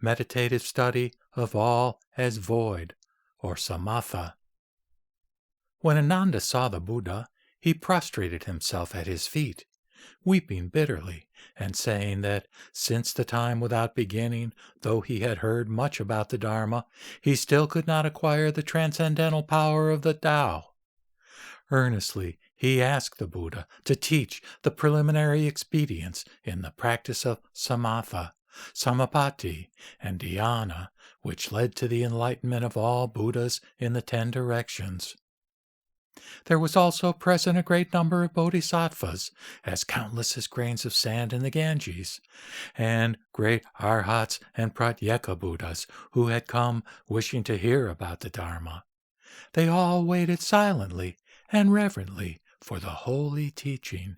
meditative study of all as void, or samatha. When Ananda saw the Buddha, he prostrated himself at his feet, weeping bitterly, and saying that since the time without beginning, though he had heard much about the Dharma, he still could not acquire the transcendental power of the Tao. Earnestly he asked the Buddha to teach the preliminary expedients in the practice of samatha, samapatti, and dhyana, which led to the enlightenment of all Buddhas in the 10 directions. There was also present a great number of bodhisattvas, as countless as grains of sand in the Ganges, and great arhats and pratyeka Buddhas who had come wishing to hear about the Dharma. They all waited silently and reverently for the holy teaching.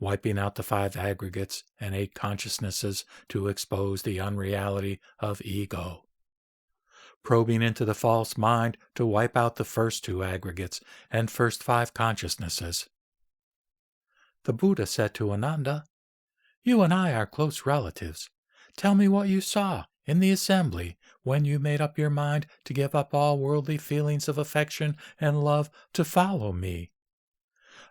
Wiping out the 5 aggregates and 8 consciousnesses to expose the unreality of ego. Probing into the false mind to wipe out the first 2 aggregates and first 5 consciousnesses. The Buddha said to Ananda, "You and I are close relatives. Tell me what you saw in the assembly when you made up your mind to give up all worldly feelings of affection and love to follow me."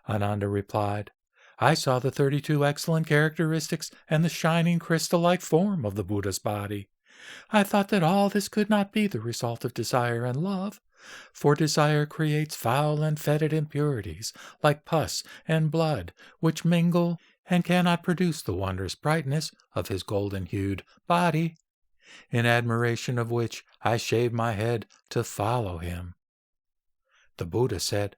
Ananda replied, "I saw the 32 excellent characteristics and the shining crystal-like form of the Buddha's body. I thought that all this could not be the result of desire and love, for desire creates foul and fetid impurities, like pus and blood, which mingle and cannot produce the wondrous brightness of his golden-hued body, in admiration of which I shaved my head to follow him." The Buddha said,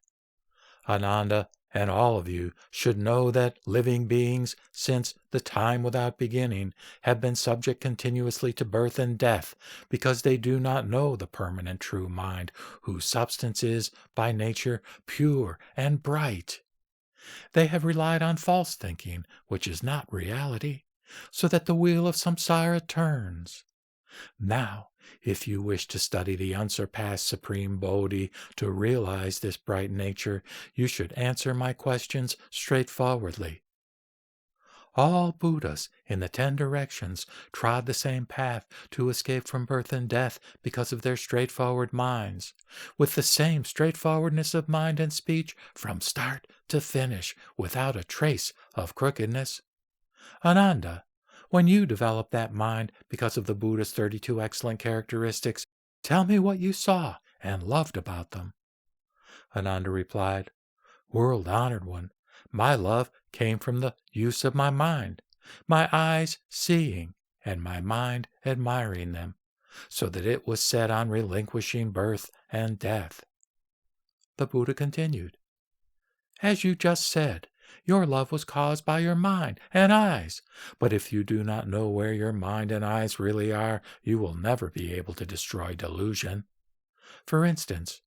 "Ananda, and all of you should know that living beings, since the time without beginning, have been subject continuously to birth and death, because they do not know the permanent true mind, whose substance is, by nature, pure and bright. They have relied on false thinking, which is not reality, so that the wheel of samsara turns. Now, if you wish to study the unsurpassed supreme Bodhi to realize this bright nature, you should answer my questions straightforwardly. All Buddhas in the 10 directions trod the same path to escape from birth and death because of their straightforward minds, with the same straightforwardness of mind and speech from start to finish, without a trace of crookedness. Ananda, when you developed that mind because of the Buddha's 32 excellent characteristics, tell me what you saw and loved about them." Ananda replied, "World-honored one, my love came from the use of my mind, my eyes seeing, and my mind admiring them, so that it was set on relinquishing birth and death." The Buddha continued, "As you just said, your love was caused by your mind and eyes, but if you do not know where your mind and eyes really are, you will never be able to destroy delusion. For instance,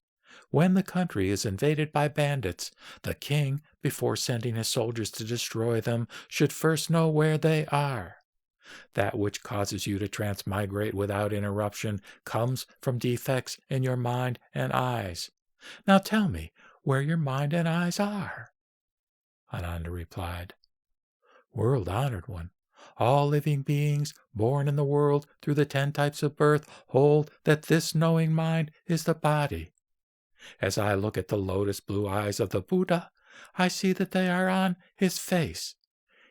when the country is invaded by bandits, the king, before sending his soldiers to destroy them, should first know where they are. That which causes you to transmigrate without interruption comes from defects in your mind and eyes. Now tell me where your mind and eyes are." Ananda replied, "World-honored one, all living beings born in the world through the 10 types of birth hold that this knowing mind is the body. As I look at the lotus-blue eyes of the Buddha, I see that they are on his face.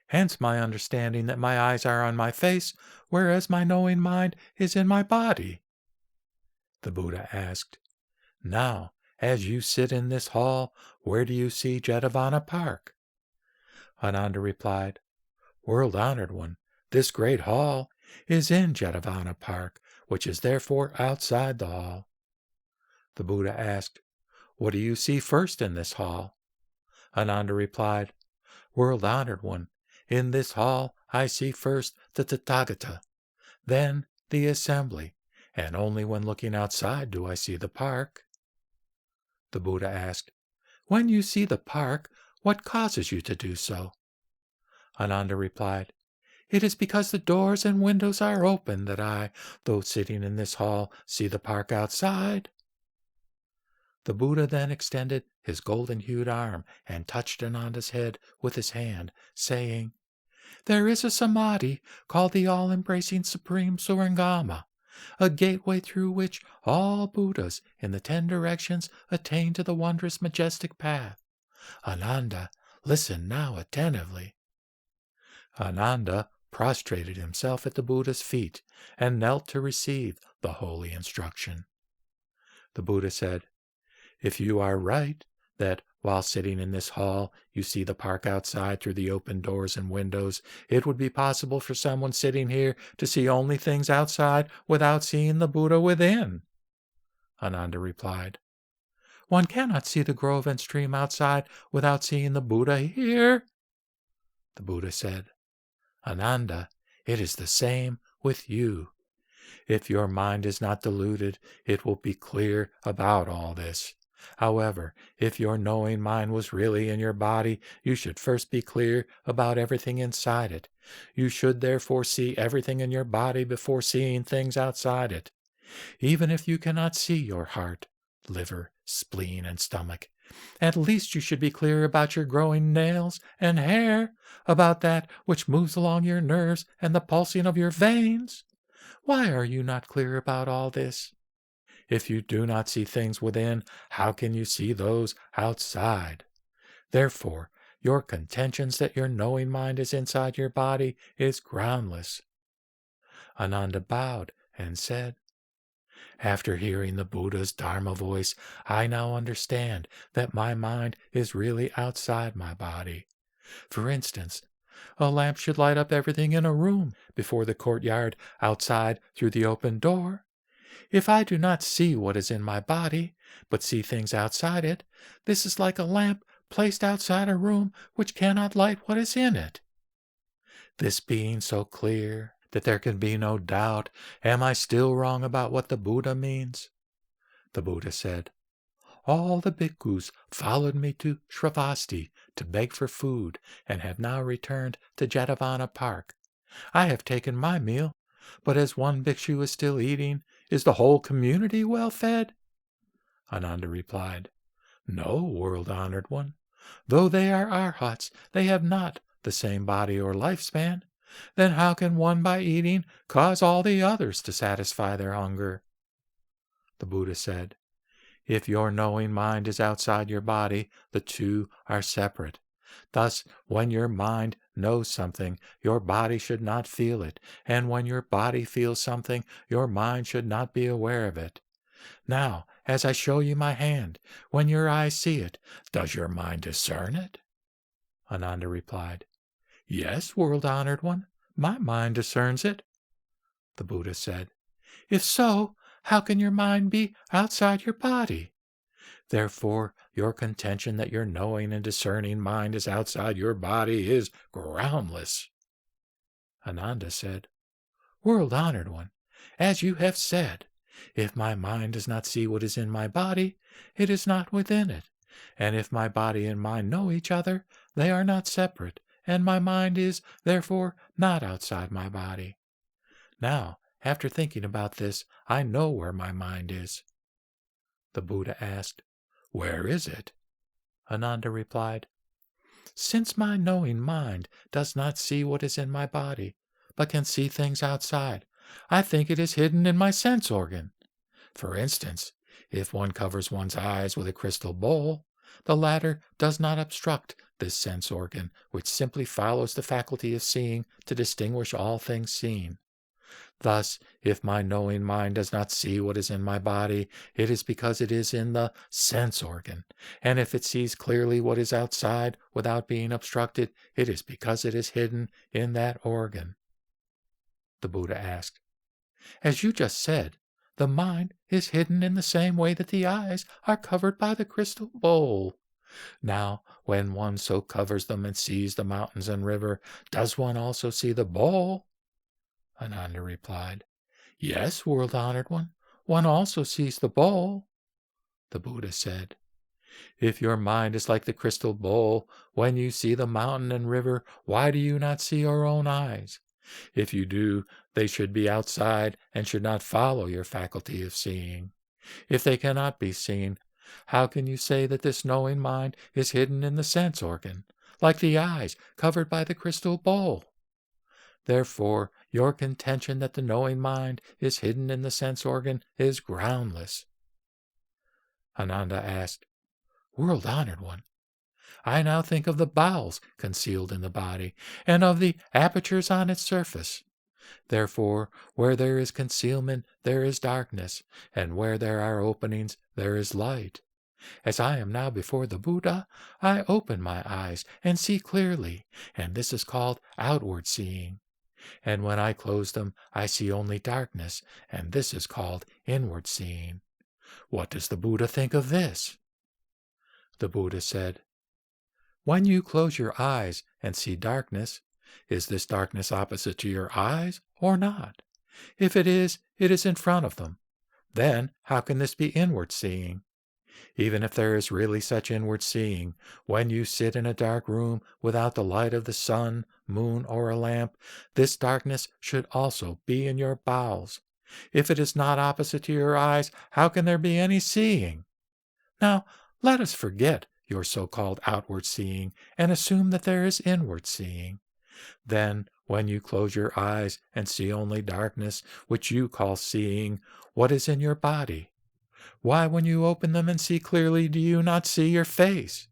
Hence my understanding that my eyes are on my face, whereas my knowing mind is in my body." The Buddha asked, "Now, as you sit in this hall, where do you see Jetavana Park?" Ananda replied, "World-honored one, this great hall is in Jetavana Park, which is therefore outside the hall." The Buddha asked, "What do you see first in this hall?" Ananda replied, "World-honored one, in this hall I see first the Tathagata, then the assembly, and only when looking outside do I see the park." The Buddha asked, "When you see the park, what causes you to do so?" Ananda replied, "It is because the doors and windows are open that I, though sitting in this hall, see the park outside." The Buddha then extended his golden-hued arm and touched Ananda's head with his hand, saying, There is a samadhi called the all-embracing Supreme Surangama, a gateway through which all Buddhas in the 10 directions attain to the wondrous majestic path. Ananda, listen now attentively. Ananda prostrated himself at the Buddha's feet and knelt to receive the holy instruction. The Buddha said, "If you are right, that while sitting in this hall you see the park outside through the open doors and windows, it would be possible for someone sitting here to see only things outside without seeing the Buddha within." Ananda replied, "One cannot see the grove and stream outside without seeing the Buddha here." The Buddha said, "Ananda, it is the same with you. If your mind is not deluded, it will be clear about all this. However, if your knowing mind was really in your body, you should first be clear about everything inside it. You should therefore see everything in your body before seeing things outside it. Even if you cannot see your heart, liver, spleen, and stomach, at least you should be clear about your growing nails and hair, about that which moves along your nerves and the pulsing of your veins. Why are you not clear about all this? If you do not see things within, how can you see those outside? Therefore, your contentions that your knowing mind is inside your body is groundless." Ananda bowed and said, "After hearing the Buddha's Dharma voice, I now understand that my mind is really outside my body. For instance, a lamp should light up everything in a room before the courtyard outside through the open door. If I do not see what is in my body, but see things outside it, this is like a lamp placed outside a room which cannot light what is in it. This being so clear that there can be no doubt, am I still wrong about what the Buddha means?" The Buddha said, "All the bhikkhus followed me to Shravasti to beg for food and have now returned to Jetavana Park. I have taken my meal, but as one bhikshu is still eating, is the whole community well fed?" Ananda replied, "No, world-honored one. Though they are arhats, they have not the same body or lifespan. Then how can one by eating cause all the others to satisfy their hunger?" The Buddha said, "If your knowing mind is outside your body, the two are separate. Thus, when your mind knows something, your body should not feel it, and when your body feels something, your mind should not be aware of it. Now, as I show you my hand, when your eyes see it, does your mind discern it?" Ananda replied, "Yes, world-honored one, my mind discerns it." The Buddha said, "If so, how can your mind be outside your body? Therefore, your contention that your knowing and discerning mind is outside your body is groundless." Ananda said, "World-honored one, as you have said, if my mind does not see what is in my body, it is not within it. And if my body and mind know each other, they are not separate, and my mind is, therefore, not outside my body. Now, after thinking about this, I know where my mind is." The Buddha asked, "Where is it?" Ananda replied, "Since my knowing mind does not see what is in my body, but can see things outside, I think it is hidden in my sense organ. For instance, if one covers one's eyes with a crystal bowl, the latter does not obstruct this sense organ, which simply follows the faculty of seeing to distinguish all things seen. Thus, if my knowing mind does not see what is in my body, it is because it is in the sense organ, and if it sees clearly what is outside without being obstructed, it is because it is hidden in that organ." The Buddha asked, "As you just said, the mind is hidden in the same way that the eyes are covered by the crystal bowl. Now, when one so covers them and sees the mountains and river, does one also see the bowl?" Ananda replied, "Yes, world-honored one also sees the bowl." The Buddha said, "If your mind is like the crystal bowl, when you see the mountain and river, why do you not see your own eyes? If you do, they should be outside and should not follow your faculty of seeing. If they cannot be seen, how can you say that this knowing mind is hidden in the sense organ, like the eyes covered by the crystal bowl?" Therefore, your contention that the knowing mind is hidden in the sense organ is groundless. Ananda asked, World-honored one, I now think of the bowels concealed in the body, and of the apertures on its surface. Therefore, where there is concealment, there is darkness, and where there are openings, there is light. As I am now before the Buddha, I open my eyes and see clearly, and this is called outward seeing. And when I close them, I see only darkness, and this is called inward seeing. What does the Buddha think of this? The Buddha said, When you close your eyes and see darkness, is this darkness opposite to your eyes or not? If it is in front of them. Then how can this be inward seeing? Even if there is really such inward seeing, when you sit in a dark room without the light of the sun, moon, or a lamp, this darkness should also be in your bowels. If it is not opposite to your eyes, how can there be any seeing? Now, let us forget your so-called outward seeing and assume that there is inward seeing. Then, when you close your eyes and see only darkness, which you call seeing, what is in your body? Why, when you open them and see clearly, do you not see your face?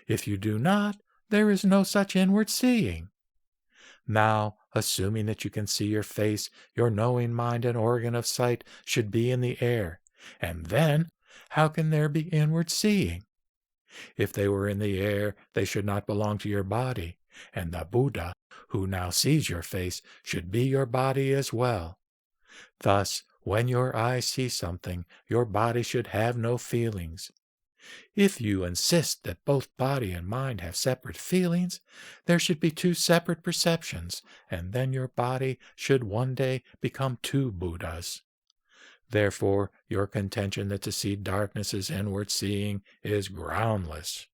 If you do not, there is no such inward seeing. Now, assuming that you can see your face, your knowing mind and organ of sight should be in the air. And then, how can there be inward seeing? If they were in the air, they should not belong to your body, and the Buddha, who now sees your face, should be your body as well. Thus, when your eyes see something, your body should have no feelings. If you insist that both body and mind have separate feelings, there should be two separate perceptions, and then your body should one day become two Buddhas. Therefore, your contention that to see darkness is inward seeing is groundless.